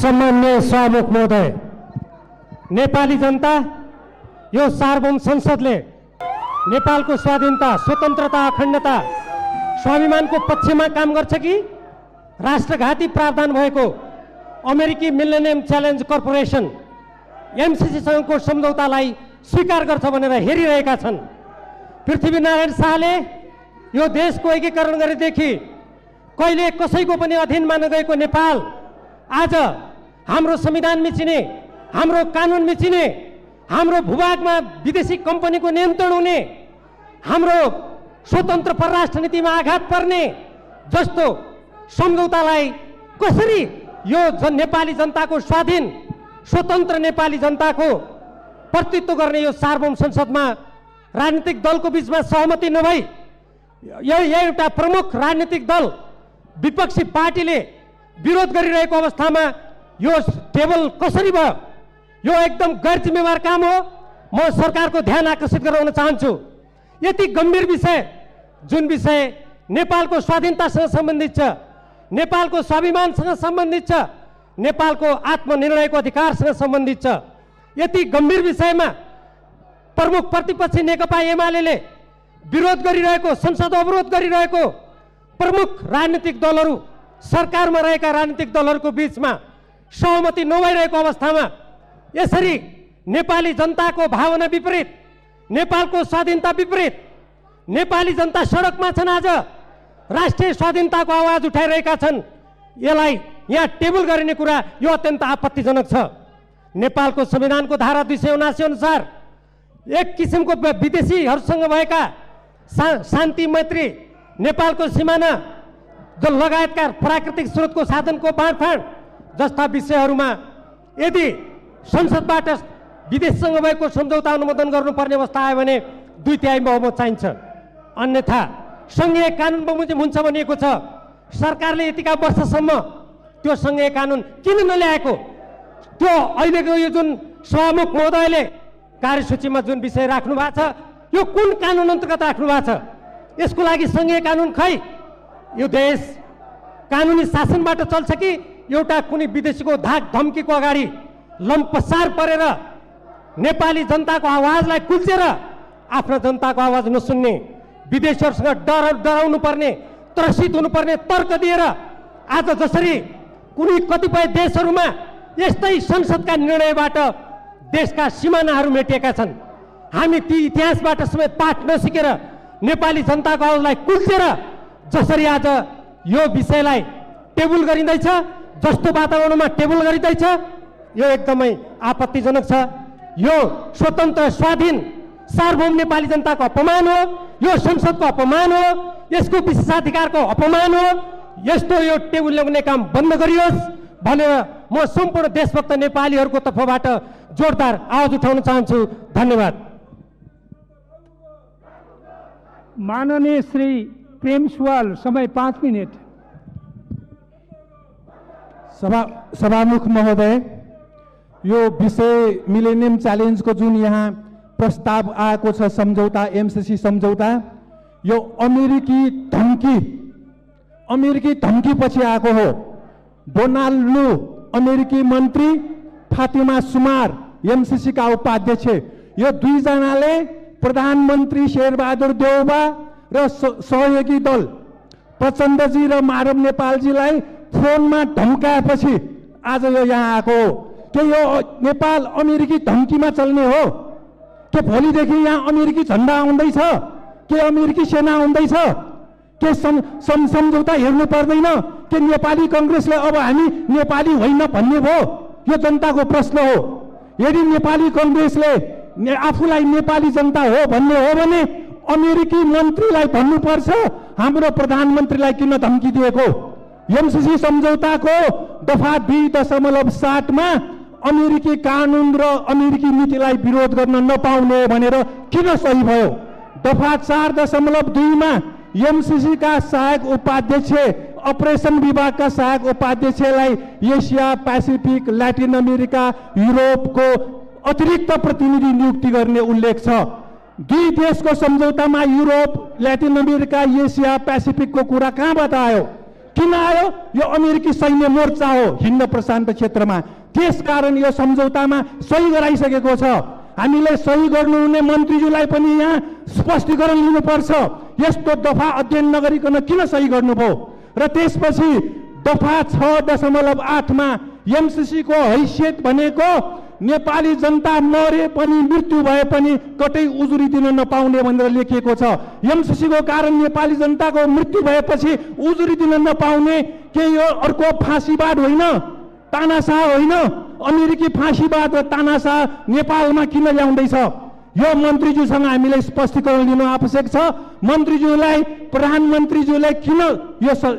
सम्मान्य सभामुख महोदय, नेपाली जनता यो सार्वभौम संसदले नेपालको स्वाधीनता, स्वतन्त्रता, अखण्डता, स्वाभिमानको पक्षमा काम गर्छ कि राष्ट्रघाती प्रावधान भएको अमेरिकी मिलेनियम च्यालेन्ज कर्पोरेसन एमसीसीसँगको सम्झौतालाई स्वीकार गर्छ भनेर हेरिरहेका छन्। पृथ्वीनारायण शाहले यो देशको एकीकरण गरेदेखि कहिले कसैको पनि अधीनमा नगएको नेपाल आज हाम्रो संविधान मिचिने, हाम्रो कानुन मिचिने, हाम्रो भूभागमा विदेशी कम्पनीको नियन्त्रण हुने, हाम्रो स्वतन्त्र परराष्ट्र नीतिमा आघात पर्ने जस्तो सम्झौतालाई कसरी यो नेपाली जनताको स्वाधीन स्वतन्त्र नेपाली जनताको प्रतिनिधित्व गर्ने यो सार्वभौम संसदमा राजनीतिक दलको बीचमा सहमति नभई यो एउटा प्रमुख राजनीतिक दल विपक्षी पार्टीले विरोध गरिरहेको अवस्थामा यो टेबल कसरी भयो? यो एकदम गैर जिम्मेवार काम हो। म सरकारको ध्यान आकर्षित गराउन चाहन्छु। यति गम्भीर विषय जुन विषय नेपालको स्वाधीनतासँग सम्बन्धित छ, नेपालको स्वाभिमानसँग सम्बन्धित छ, नेपालको आत्मनिर्णयको अधिकारसँग सम्बन्धित छ, यति गम्भीर विषयमा प्रमुख प्रतिपक्षी नेकपा एमाले विरोध गरिरहेको, संसद अवरोध गरिरहेको प्रमुख राजनीतिक दलहरू, सरकारमा रहेका राजनीतिक दलहरूको बीचमा सहमति नभइरहेको अवस्थामा यसरी नेपाली जनताको भावना विपरीत, नेपालको स्वाधीनता विपरीत नेपाली जनता सडकमा छन्। आज राष्ट्रिय स्वाधीनताको आवाज उठाइरहेका छन्। यसलाई यहाँ टेबल गरिने कुरा यो अत्यन्त आपत्तिजनक छ। नेपालको संविधानको धारा 279 अनुसार एक किसिमको विदेशीहरूसँग भएका शान्ति मैत्री, नेपालको सिमाना लगायतका प्राकृतिक स्रोतको साधनको बाँडफाँड जस्ता विषयहरूमा यदि संसदबाट विदेशसँग भएको सम्झौता अनुमोदन गर्नुपर्ने अवस्था आयो भने 2/3 बहुमत चाहिन्छ। अन्यथा सङ्घीय कानुन बमोजिम हुन्छ भनिएको छ। सरकारले यतिका वर्षसम्म त्यो सङ्घीय कानुन किन नल्याएको? त्यो अहिलेको यो जुन सभामुख महोदयले कार्यसूचीमा जुन विषय राख्नु भएको छ, यो कुन कानुन अन्तर्गत राख्नु भएको छ? यसको लागि सङ्घीय कानुन खै? यो देश कानुनी शासनबाट चल्छ कि एउटा कुनै विदेशीको धाक धम्कीको अगाडि लम्पसार परेर नेपाली जनताको आवाजलाई कुल्चेर आफ्ना जनताको आवाज नसुन्ने, विदेशीहरूसँग डराउनु पर्ने, त्रसित हुनुपर्ने तर्क दिएर आज जसरी कुनै कतिपय देशहरूमा यस्तै संसदका निर्णयबाट देशका सिमानाहरू मेटिएका छन्, हामी ती इतिहासबाट समेत पाठ नसिकेर नेपाली जनताको आवाजलाई कुल्चेर जसरी आज यो विषयलाई टेबल गरिँदैछ, जस्तो वातावरणमा टेबल गरिँदैछ, यो एकदमै आपत्तिजनक छ। यो स्वतन्त्र स्वाधीन सार्वभौम नेपाली जनताको अपमान हो, यो संसदको अपमान हो, यसको विशेषाधिकारको अपमान हो। यस्तो यो टेबल ल्याउने काम बन्द गरियोस् भनेर म सम्पूर्ण देशभक्त नेपालीहरूको तर्फबाट जोरदार आवाज उठाउन चाहन्छु। धन्यवाद। माननीय श्री प्रेम सुवाल, समय 5 मिनट। सभामुख महोदय, यो विषय मिलेनियम च्यालेन्जको जुन यहाँ प्रस्ताव आएको छ, सम्झौता, एमसीसी सम्झौता, यो अमेरिकी धम्की पछि आएको हो। डोनाल्ड लू अमेरिकी मन्त्री, फातिमा सुमार एमसीसी का उपाध्यक्ष, यो दुईजनाले प्रधानमन्त्री शेरबहादुर देउबा र सहयोगी दल प्रचण्डजी र माधव नेपालजीलाई फोनमा धम्काएपछि आज यो यहाँ आएको हो। के यो नेपाल अमेरिकी धम्कीमा चल्ने हो? के भोलिदेखि यहाँ अमेरिकी झन्डा आउँदैछ? के अमेरिकी सेना आउँदैछ? के सम्झौता हेर्नु पर्दैन? के नेपाली कङ्ग्रेसले अब हामी नेपाली होइन भन्ने भयो? यो जनताको प्रश्न हो। यदि नेपाली कङ्ग्रेसले आफूलाई नेपाली जनता हो भन्ने हो भने अमेरिकी मन्त्रीलाई भन्नुपर्छ, हाम्रो प्रधानमन्त्रीलाई किन धम्की दिएको? एमसीसी सम्झौताको दफा 2.7 मा अमेरिकी कानुन र अमेरिकी नीतिलाई विरोध गर्न नपाउने भनेर किन सही भयो? दफा 4.2 मा एमसीसी का सहायक उपाध्यक्ष, अपरेसन विभागका सहायक उपाध्यक्षलाई एसिया, पेसिफिक, ल्याटिन अमेरिका, युरोपको अतिरिक्त प्रतिनिधि नियुक्ति गर्ने उल्लेख छ। दुई देशको सम्झौतामा युरोप, ल्याटिन अमेरिका, एसिया, पेसिफिकको कुरा कहाँबाट आयो? किन आयो? यो अमेरिकी सैन्य मोर्चा हो हिन्द प्रशान्त क्षेत्रमा। त्यसकारण यो सम्झौतामा सही गराइसकेको छ। हामीले सही गर्नुहुने मन्त्रीज्यूलाई पनि यहाँ स्पष्टीकरण लिनुपर्छ। यस्तो दफा अध्ययन नगरिकन किन सही गर्नुभयो? र त्यसपछि दफा 6.8 मा एमसीसी को हैसियत भनेको नेपाली जनता मरे पनि मृत्यु भए पनि कतै उजुरी दिन नपाउने भनेर लेखिएको छ। एमसीसी को कारण नेपाली जनताको मृत्यु भएपछि उजुरी दिन नपाउने के यो अर्को फाँसीवाद होइन? तानाशाह होइन? अमेरिकी फाँसीवाद र तानाशाह नेपालमा किन ल्याउँदैछ? यो मन्त्रीज्यूसँग हामीले स्पष्टीकरण लिनु आवश्यक छ। मन्त्रीज्यूलाई प्रधानमन्त्रीज्यूले किन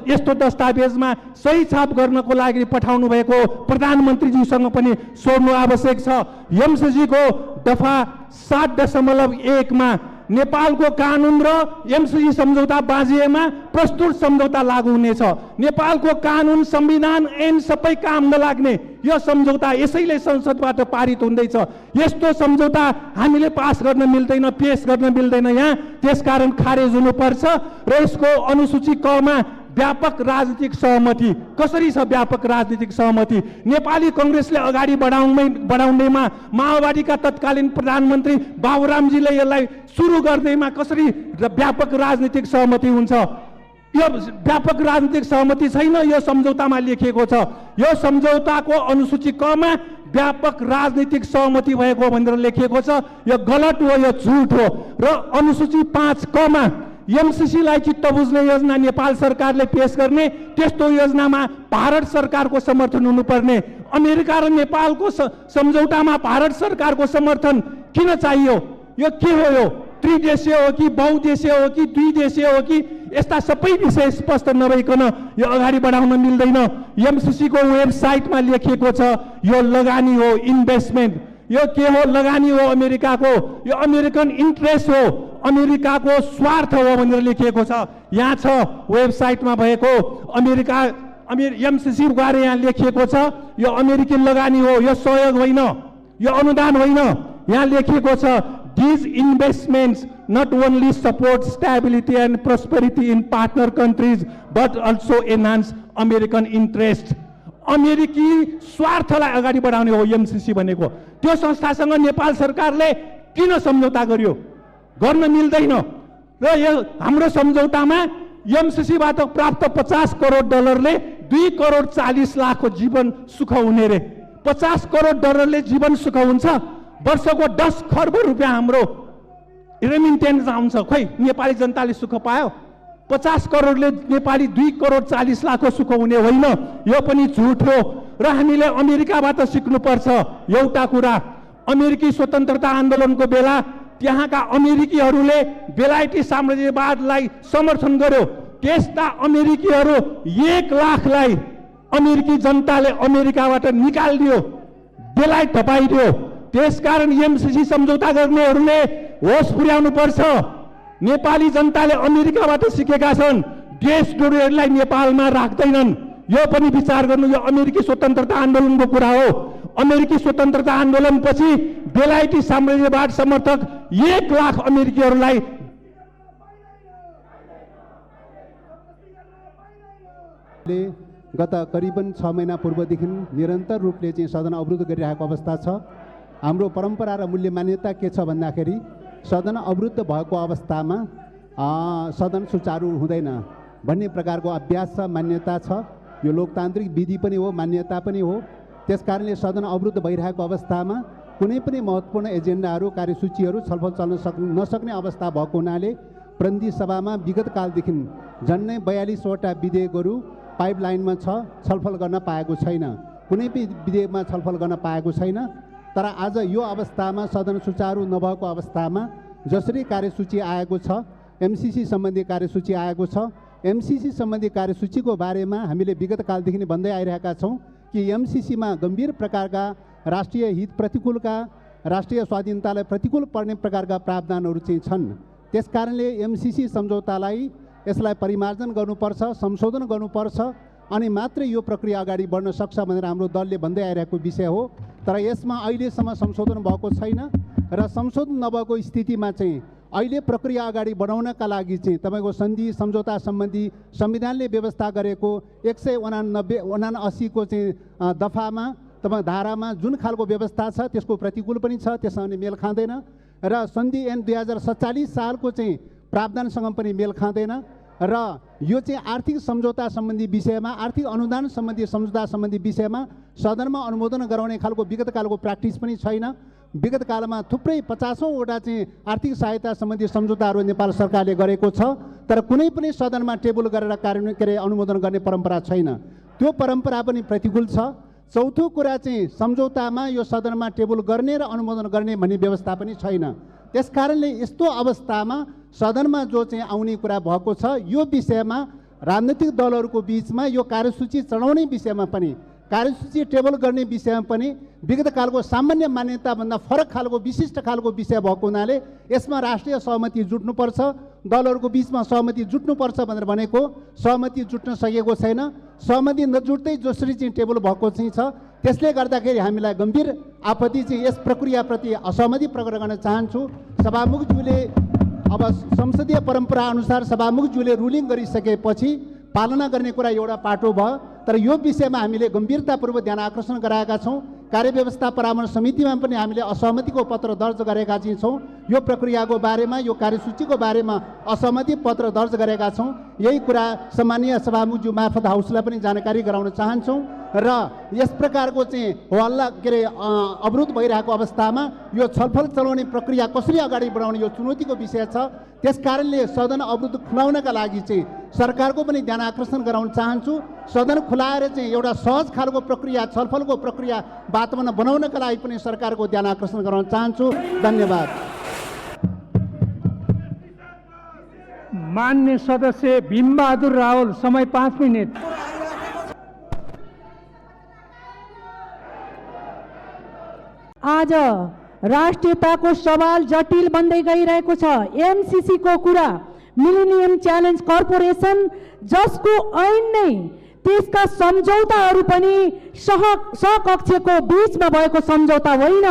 यस्तो दस्तावेजमा सही छाप गर्नको लागि पठाउनु भएको प्रधानमन्त्रीज्यूसँग पनि सोध्नु आवश्यक छ। एमसीसी को दफा 7.1 मा नेपालको कानुन र एमसीसी सम्झौता बाँझिएमा प्रस्तुत सम्झौता लागू हुनेछ। नेपालको कानुन संविधान ऐन सबै काम नलाग्ने यो सम्झौता यसैले संसदबाट पारित हुँदैछ। यस्तो सम्झौता हामीले पास गर्न मिल्दैन, पेश गर्न मिल्दैन यहाँ। त्यसकारण खारेज हुनुपर्छ र यसको अनुसूची क मा व्यापक राजनीतिक सहमति। कसरी छ व्यापक राजनीतिक सहमति? नेपाली कांग्रेसले अगाडि बढाउनेमा माओवादीका तत्कालीन प्रधानमन्त्री बाबुरामजीले यसलाई सुरु गर्दैमा कसरी व्यापक राजनीतिक सहमति हुन्छ? यो व्यापक राजनीतिक सहमति छैन, यो सम्झौतामा लेखिएको छ। यो सम्झौताको अनुसूची क मा व्यापक राजनीतिक सहमति भएको भनेर लेखिएको छ। यो गलत हो, यो झुट हो। र अनुसूची 5 क मा एमसीसी लाई चित्त बुझ्ने योजना नेपाल सरकारले पेश गर्ने, त्यस्तो योजनामा भारत सरकारको समर्थन हुनुपर्ने। अमेरिका र नेपालको सम्झौतामा भारत सरकारको समर्थन किन चाहियो? यो के हो? यो त्रिदेशीय हो कि बहुदेशीय हो कि द्विदेशीय हो कि? यस्ता सबै विषय स्पष्ट नभइकन यो अगाडि बढाउन मिल्दैन। एमसीसी को वेबसाइटमा लेखिएको छ यो लगानी हो, इन्भेस्टमेन्ट। यो के हो? लगानी हो अमेरिकाको। यो अमेरिकन इन्ट्रेस्ट हो, अमेरिकाको स्वार्थ हो भनेर लेखिएको छ। यहाँ छ वेबसाइटमा भएको एमसीसी बारे यहाँ लेखिएको छ। यो अमेरिकन लगानी हो, यो सहयोग होइन, यो अनुदान होइन। यहाँ लेखिएको छ these investments not only support stability and prosperity in partner countries but also enhance American interest. अमेरिकी स्वार्थलाई अगाडि बढाउने हो एमसीसी भनेको। त्यो संस्थासँग नेपाल सरकारले किन सम्झौता गर्यो? गर्न मिल्दैन। र यो हाम्रो सम्झौतामा एमसीसीबाट प्राप्त 50 करोड डलरले 2 करोड 40 लाखको जीवन सुख हुने रे। 50 करोड डलरले जीवन सुख हुन्छ? वर्षको 10 खर्ब रुपियाँ हाम्रो रेमिटेन्स आउँछ। खोइ नेपाली जनताले सुख पायो? 50 करोडले नेपाली 2 करोड 40 लाखको सुख हुने होइन। यो पनि झुट हो। र हामीले अमेरिकाबाट सिक्नुपर्छ एउटा कुरा। अमेरिकी स्वतन्त्रता आन्दोलनको बेला त्यहाँका अमेरिकीहरूले बेलायती साम्राज्यवादलाई समर्थन गर्यो। त्यस्ता अमेरिकीहरू 1 लाखलाई अमेरिकी जनताले अमेरिकाबाट निकालिदियो, बेलायत थपाइदियो। त्यसकारण एमसीसी सम्झौता गर्नेहरूले होस पुर्याउनु पर्छ। नेपाली जनताले अमेरिकाबाट सिकेका छन्, देशद्रोहीहरूलाई नेपालमा राख्दैनन्। यो पनि विचार गर्नु। यो अमेरिकी स्वतन्त्रता आन्दोलनको कुरा हो। अमेरिकी स्वतन्त्रता आन्दोलनपछि बेलायती साम्राज्यवाद समर्थक 1 लाख अमेरिकीहरूलाई गत करिबन 6 महिना पूर्वदेखि निरन्तर रूपले चाहिँ सदन अवरुद्ध गरिरहेको अवस्था छ। हाम्रो परम्परा र मूल्य मान्यता के छ भन्दाखेरि सदन अवरुद्ध भएको अवस्थामा सदन सुचारू हुँदैन भन्ने प्रकारको अभ्यास छ, मान्यता छ। यो लोकतान्त्रिक विधि पनि हो, मान्यता पनि हो। त्यसकारणले सदन अवरुद्ध भइरहेको अवस्थामा कुनै पनि महत्त्वपूर्ण एजेन्डाहरू, कार्यसूचीहरू छलफल चल्न नसक्ने अवस्था भएको हुनाले प्रतिनिधि सभामा विगत कालदेखि झन्डै 42 वटा विधेयकहरू पाइपलाइनमा छ, छलफल गर्न पाएको छैन। कुनै पनि विधेयकमा छलफल गर्न पाएको छैन। तर आज यो अवस्थामा सदन सुचारू नभएको अवस्थामा जसरी कार्यसूची आएको छ, एमसीसी सम्बन्धी कार्यसूची आएको छ, एमसीसी सम्बन्धी कार्यसूचीको बारेमा हामीले विगत कालदेखि नै भन्दै आइरहेका छौँ कि एमसीसीमा गम्भीर प्रकारका राष्ट्रिय हित प्रतिकूलका, राष्ट्रिय स्वाधीनतालाई प्रतिकूल पर्ने प्रकारका प्रावधानहरू चाहिँ छन्। त्यसकारणले एमसीसी सम्झौतालाई यसलाई परिमार्जन गर्नुपर्छ, संशोधन गर्नुपर्छ, अनि मात्र यो प्रक्रिया अगाडि बढ्न सक्छ भनेर हाम्रो दलले भन्दै आइरहेको विषय हो। तर यसमा अहिलेसम्म संशोधन भएको छैन र संशोधन नभएको स्थितिमा चाहिँ अहिले प्रक्रिया अगाडि बढाउनका लागि चाहिँ तपाईँको सन्धि सम्झौता सम्बन्धी संविधानले व्यवस्था गरेको 189 को चाहिँ दफामा तपाईँ धारामा जुन खालको व्यवस्था छ त्यसको प्रतिकूल पनि छ, त्यससँग मेल खाँदैन र सन्धि ऐन 2047 सालको चाहिँ प्रावधानसँग पनि मेल खाँदैन र यो चाहिँ आर्थिक सम्झौता सम्बन्धी विषयमा, आर्थिक अनुदान सम्बन्धी सम्झौता सम्बन्धी विषयमा सदनमा अनुमोदन गराउने खालको विगत कालको प्र्याक्टिस पनि छैन। विगत कालमा थुप्रै 50औँवटा चाहिँ आर्थिक सहायता सम्बन्धी सम्झौताहरू नेपाल सरकारले गरेको छ, तर कुनै पनि सदनमा टेबल गरेर कार्यान्वयन अनुमोदन गर्ने परम्परा छैन। त्यो परम्परा पनि प्रतिकूल छ। चौथो कुरा चाहिँ सम्झौतामा यो सदनमा टेबल गर्ने र अनुमोदन गर्ने भन्ने व्यवस्था पनि छैन। त्यसकारणले यस्तो अवस्थामा सदनमा जो चाहिँ आउने कुरा भएको छ यो विषयमा राजनीतिक दलहरूको बिचमा यो कार्यसूची चढाउने विषयमा पनि, कार्यसूची टेबल गर्ने विषयमा पनि विगत कालको सामान्य मान्यताभन्दा फरक खालको विशिष्ट खालको विषय भएको हुनाले यसमा राष्ट्रिय सहमति जुट्नुपर्छ, दलहरूको बिचमा सहमति जुट्नुपर्छ भनेर भनेको सहमति जुट्न सकेको छैन। सहमति नजुट्दै जसरी चाहिँ टेबल भएको चाहिँ छ, त्यसले गर्दाखेरि हामीलाई गम्भीर आपत्ति चाहिँ यस प्रक्रियाप्रति असहमति प्रकट गर्न चाहन्छु। सभामुखज्यूले अब संसदीय परम्परा अनुसार सभामुखज्यूले रुलिङ गरिसकेपछि पालना गर्ने कुरा एउटा पाटो भयो, तर यो विषयमा हामीले गम्भीरतापूर्वक ध्यान आकर्षण गराएका छौँ। कार्यव्यवस्था परामर्श समितिमा पनि हामीले असहमतिको पत्र दर्ज गरेका चाहिँ छौँ। यो प्रक्रियाको बारेमा, यो कार्यसूचीको बारेमा असहमति पत्र दर्ज गरेका छौँ। यही कुरा सम्मानीय सभामुखज्यू मार्फत हाउसलाई पनि जानकारी गराउन चाहन्छौँ र यस प्रकारको चाहिँ हल्ला अवरोध भइरहेको अवस्थामा यो छलफल चलाउने प्रक्रिया कसरी अगाडि बढाउने यो चुनौतीको विषय छ। त्यसकारणले सदन अवरुद्ध खुलाउनका लागि चाहिँ सरकारको पनि ध्यान आकर्षण गराउन चाहन्छु। सदन खुलाएर चाहिँ एउटा सहज खालको प्रक्रिया, छलफलको प्रक्रिया वातावरण बनाउनका लागि पनि सरकारको ध्यान आकर्षण गराउन चाहन्छु। धन्यवाद। मान्य सदस्य भीमबहादुर रावल, समय 5 मिनट। आज राष्ट्रियताको सवाल जटिल बन्दै गइरहेको छ। एमसीसी को कुरा, मिलेनियम च्यालेन्ज कर्पोरेसन जसको ऐन नै त्यसका सम्झौताहरू पनि सहकक्षको बीचमा भएको सम्झौता होइन,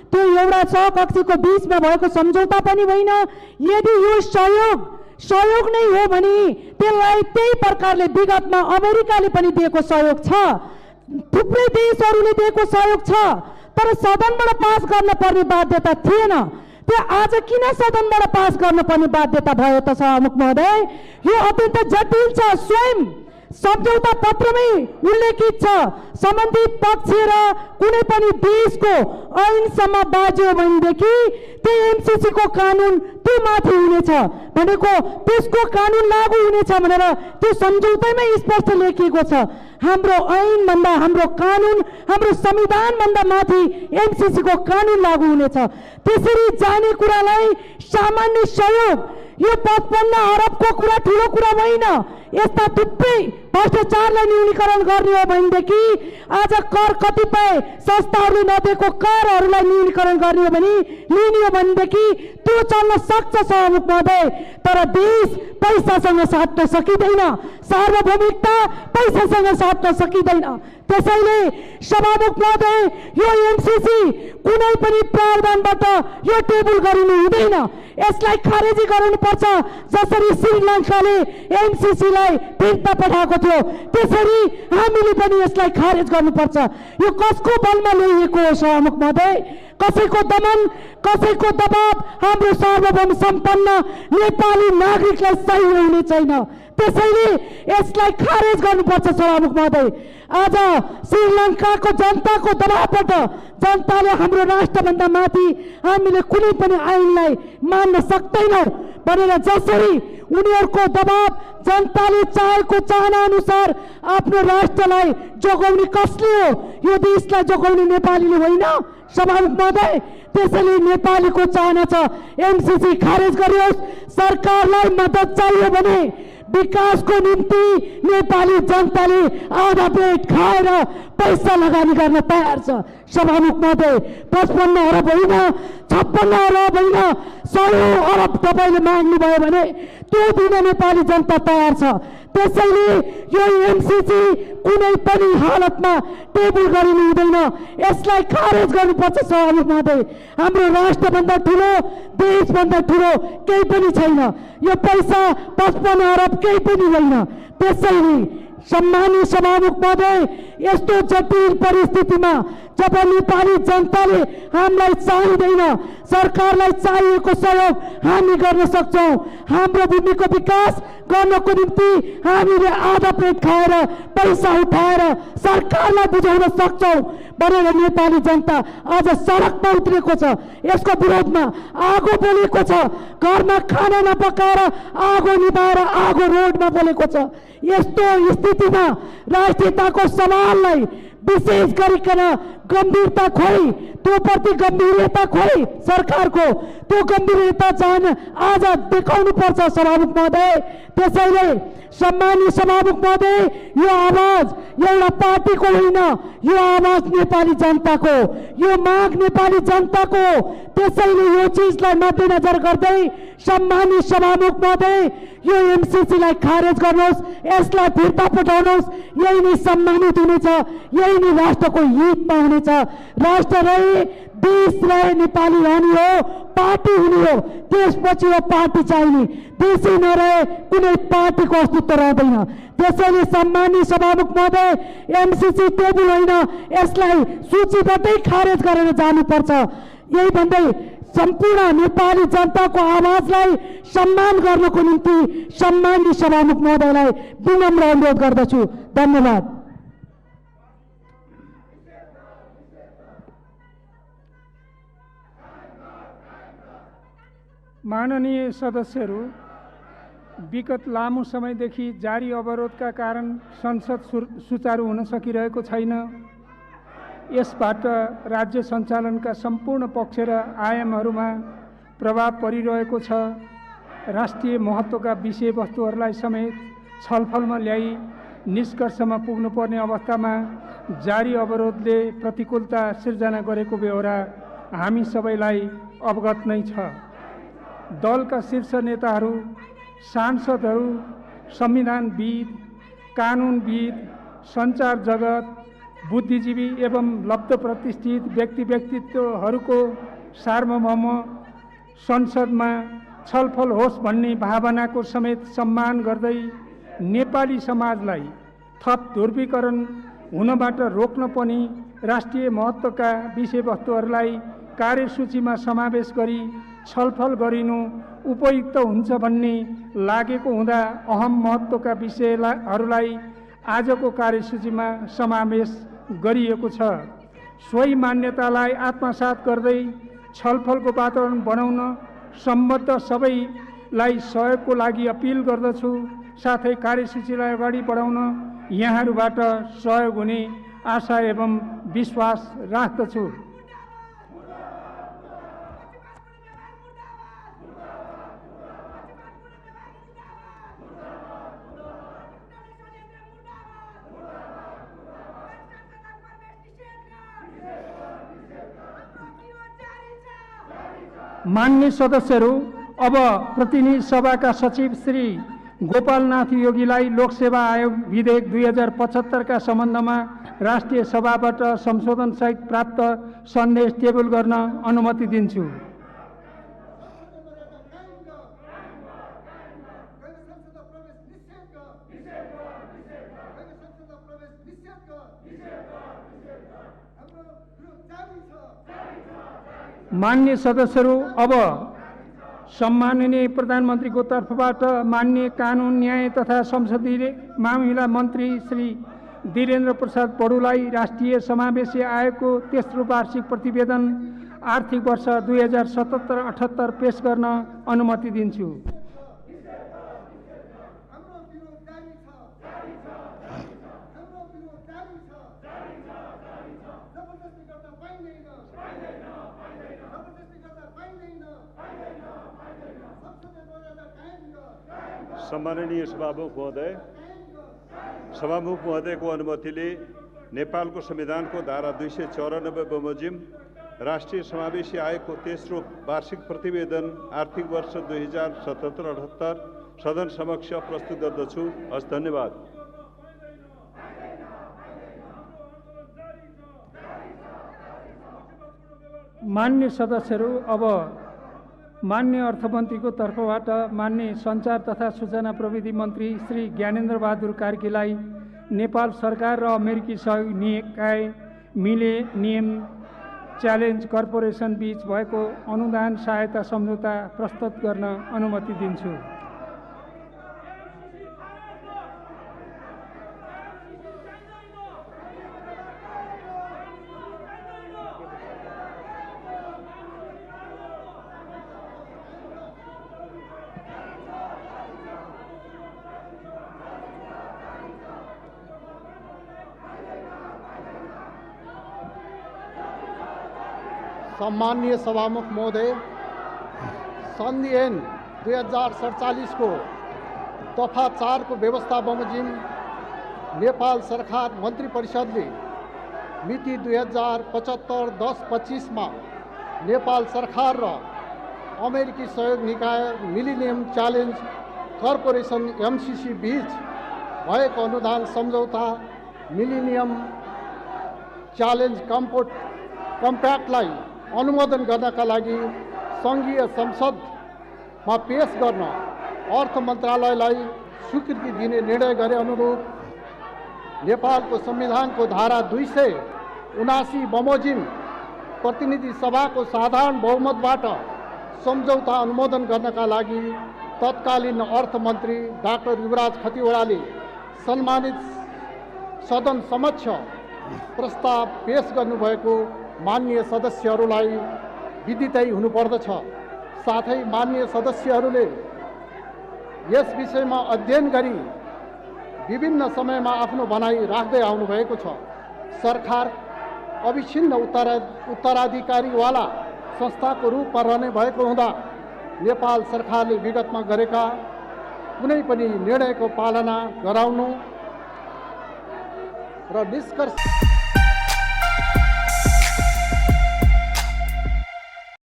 त्यो एउटा सहकक्षको बीचमा भएको सम्झौता पनि होइन। यदि यो सहयोग नै हो भने त्यसलाई त्यही प्रकारले विगतमा अमेरिकाले पनि दिएको सहयोग छ, थुप्रै देशहरूले दिएको सहयोग छ, तर सदनबाट पास गर्न पर्ने बाध्यता थिएन। त्यो आज किन सदनबाट पास गर्न पर्ने बाध्यता भयो त सभामुख महोदय? यो अत्यन्त जटिल छ। स्वयं सम्झौता पत्रमै उल्लेखित छ, सम्बन्धित पक्ष र कुनै पनि देशको ऐनसम्म बाज्यो भनेदेखि त्यो एमसीसी को कानुन त्यो माथि हुनेछ भनेको, त्यसको कानुन लागू हुनेछ भनेर त्यो सम्झौतामै स्पष्ट लेखिएको छ। हाम्रो ऐनभन्दा, हाम्रो कानुन, हाम्रो संविधानभन्दा माथि एमसीसी को कानुन लागू हुनेछ। त्यसरी जाने कुरालाई सामान्य सहयोग, यो 55 अरबको कुरा ठुलो कुरा होइन। यस्ता थुप्रै भ्रष्टाचारलाई न्यूनीकरण गर्ने हो भनेदेखि, आज कर कतिपय संस्थाहरूले नदिएको करहरूलाई न्यूनीकरण गर्ने हो भने, लिने हो भनेदेखि त्यो चल्न सक्छ सभामुख महोदय। तर देश पैसासँग साट्न सकिँदैन, सार्वभौमिकता पैसासँग साट्न सकिँदैन। त्यसैले सभामुख महोदय, यो एमसीसी कुनै पनि प्रावधानबाट यो टेबल गरिनु हुँदैन, यसलाई खारेजी गराउनुपर्छ। जसरी श्रीलङ्काले एमसीसीलाई फिर्ता पठाएको थियो त्यसरी हामीले पनि यसलाई खारेज गर्नुपर्छ। यो कसको बलमा ल्याइएको हो सभामुख महोदय? कसैको दमन, कसैको दबाव हाम्रो सार्वभौम सम्पन्न नेपाली नागरिकलाई सही हुने छैन। त्यसैले यसलाई खारेज गर्नुपर्छ सभामुख महोदय। आज श्रीलङ्काको जनताको दबावबाट जनताले हाम्रो राष्ट्रभन्दा माथि हामीले कुनै पनि ऐनलाई मान्न सक्दैनौँ भनेर जसरी उनीहरूको दबाव, जनताले चाहेको चाहना अनुसार आफ्नो राष्ट्रलाई जोगाउने कसले हो? यो देशलाई जोगाउने नेपालीले होइन सभामुख महोदय। त्यसैले नेपालीको चाहना छ एमसीसी खारेज गरियोस्। सरकारलाई मद्दत चाहियो भने विकासको निम्ति नेपाली जनताले आधा पेट खाएर पैसा लगानी गर्न तयार छ सभामुख महोदय। 55 अरब होइन, 56 अरब होइन, 100 अरब तपाईँले माग्नुभयो भने त्यो दिन नेपाली जनता तयार छ। त्यसैले यो एमसीसी कुनै पनि हालतमा टेबल गरिनु हुँदैन, यसलाई खारेज गर्नुपर्छ सभामुख महोदय। हाम्रो राष्ट्रभन्दा ठुलो, देशभन्दा ठुलो केही पनि छैन। यो पैसा 55 अरब केही पनि होइन। त्यसैले सम्मानीय सभामुख महोदय, यस्तो जटिल परिस्थितिमा जब नेपाली जनताले हामीलाई चाहिँदैन, सरकारलाई चाहिएको सहयोग हामी गर्न सक्छौँ। हाम्रो भूमिको विकास गर्नको निम्ति हामीले आधा पेट खाएर पैसा उठाएर सरकारलाई बुझाउन सक्छौँ भनेर नेपाली जनता आज सडकमा उत्रेको छ। यसको विरोधमा आगो बोलेको छ। घरमा खाना नपकाएर आगो निभाएर आगो रोडमा बोलेको छ। यस्तो स्थितिमा राष्ट्रियताको सवाललाई विशेष गरिकन गम्भीरता खोइ, त्यो प्रति गम्भीरता खोइ सरकारको, त्यो गम्भीरता चाहिँ आज देखाउनु पर्छ सभामुख महोदय। त्यसैले सम्मानीय सभामुख महोदय, यो आवाज एउटा पार्टीको होइन, यो आवाज नेपाली जनताको, यो माग नेपाली जनताको। त्यसैले यो चिजलाई मध्यनजर गर्दै सम्मानीय सभामुख महोदय, यो एमसीसीलाई खारेज गर्नुहोस्, यसलाई फिर्ता पठाउनुहोस्। यही नै सम्मानित हुनेछ, यही नै राष्ट्रको हितमा हुनेछ। राष्ट्र रहे, देश रहे, नेपाली रहने हो, पार्टी हुने हो, त्यसपछि यो पार्टी चाहिने। देशै नरहे कुनै पार्टीको अस्तित्व रहँदैन। त्यसैले सम्मानीय सभामुख महोदय, एमसीसी टेबल होइन, यसलाई सूचीबाटै खारेज गरेर जानुपर्छ। यही भन्दै सम्पूर्ण नेपाली जनताको आवाजलाई सम्मान गर्नको निम्ति सम्मानीय सभामुख महोदयलाई विनम्र अनुरोध गर्दछु। धन्यवाद। माननीय सदस्यहरू, विगत लामो समयदेखि जारी अवरोधका कारण संसद सुचारू हुन सकिरहेको छैन। यसबाट राज्य सञ्चालनका सम्पूर्ण पक्ष र आयामहरूमा प्रभाव परिरहेको छ। राष्ट्रिय महत्त्वका विषयवस्तुहरूलाई समेत छलफलमा ल्याई निष्कर्षमा पुग्नुपर्ने अवस्थामा जारी अवरोधले प्रतिकूलता सिर्जना गरेको बेहोरा हामी सबैलाई अवगत नै छ। दलका शीर्ष नेताहरू, सांसदहरू, संविधानविद, कानुनविद, सञ्चार जगत, बुद्धिजीवी एवं लब्ध प्रतिष्ठित व्यक्तित्वहरूको सार्वभौम संसदमा छलफल होस् भन्ने भावनाको समेत सम्मान गर्दै नेपाली समाजलाई थप ध्रुवीकरण हुनबाट रोक्न पनि राष्ट्रिय महत्त्वका विषयवस्तुहरूलाई कार्यसूचीमा समावेश गरी छलफल गरिनु उपयुक्त हुन्छ भन्ने लागेको हुँदा अहम महत्त्वका विषयहरूलाई आजको कार्यसूचीमा समावेश गरिएको छ। सोही मान्यतालाई आत्मसात गर्दै छलफलको वातावरण बनाउन सम्बद्ध सबैलाई सहयोगको लागि अपिल गर्दछु। साथै कार्यसूचीलाई अगाडि बढाउन यहाँहरूबाट सहयोग हुने आशा एवं विश्वास राख्दछु। मान्य सदस्यहरू, अब प्रतिनिधि सभाका सचिव श्री गोपालनाथ योगीलाई लोकसेवा आयोग विधेयक 2075 का सम्बन्धमा राष्ट्रिय सभाबाट संशोधनसहित प्राप्त सन्देश टेबल गर्न अनुमति दिन्छु। मान्य सदस्यहरू, अब सम्माननीय प्रधानमन्त्रीको तर्फबाट माननीय कानुन, न्याय तथा संसदीय मामिला मन्त्री श्री वीरेन्द्र प्रसाद पौडेललाई राष्ट्रिय समावेशी आयोगको तेस्रो वार्षिक प्रतिवेदन आर्थिक वर्ष 2077-78 पेश गर्न अनुमति दिन्छु। सम्माननीय सभामुख महोदयको अनुमतिले नेपालको संविधानको धारा 294 बमोजिम राष्ट्रिय समावेशी आयोगको तेस्रो वार्षिक प्रतिवेदन आर्थिक वर्ष 2077-78 सदन समक्ष प्रस्तुत गर्दछु। हस्, धन्यवाद। मान्य सदस्यहरू, अब मान्य अर्थमन्त्रीको तर्फबाट मान्य सञ्चार तथा सूचना प्रविधि मन्त्री श्री ज्ञानेन्द्र बहादुर कार्कीलाई नेपाल सरकार र अमेरिकी सहयोग निकाय मिलेनियम च्यालेन्ज कर्पोरेसन बीच भएको अनुदान सहायता सम्झौता प्रस्तुत गर्न अनुमति दिन्छु। सम्माननीय सभामुख महोदय, सन्धि ऐन 2047 को दफा 4 को व्यवस्था बमोजिम नेपाल सरकार मन्त्री परिषदले मिति 2075-10-25 में नेपाल सरकार र अमेरिकी सहयोग निकाय मिलेनियम च्यालेन्ज कर्पोरेसन MCC बीच भएको अनुदान सम्झौता मिलेनियम च्यालेन्ज कम्प्याक्टलाई अनुमोदन गर्नका लागि सङ्घीय संसदमा पेश गर्न अर्थ मन्त्रालयलाई स्वीकृति दिने निर्णय गरे अनुरूप नेपालको संविधानको धारा 279 बमोजिम प्रतिनिधि सभाको साधारण बहुमतबाट सम्झौता अनुमोदन गर्नका लागि तत्कालीन अर्थमन्त्री डाक्टर युवराज खतिवडाले सम्मानित सदन समक्ष प्रस्ताव पेश गर्नुभएको मान्य सदस्यहरूलाई विदितै हुनुपर्दछ। साथै मान्य सदस्यहरूले यस विषयमा अध्ययन गरी विभिन्न समयमा आफ्नो भनाइ राख्दै आउनुभएको छ। सरकार अविच्छिन्न उत्तराधिकारीवाला संस्थाको रूपमा रहने भएको हुँदा नेपाल सरकारले विगतमा गरेका कुनै पनि निर्णयको पालना गराउनु र निष्कर्ष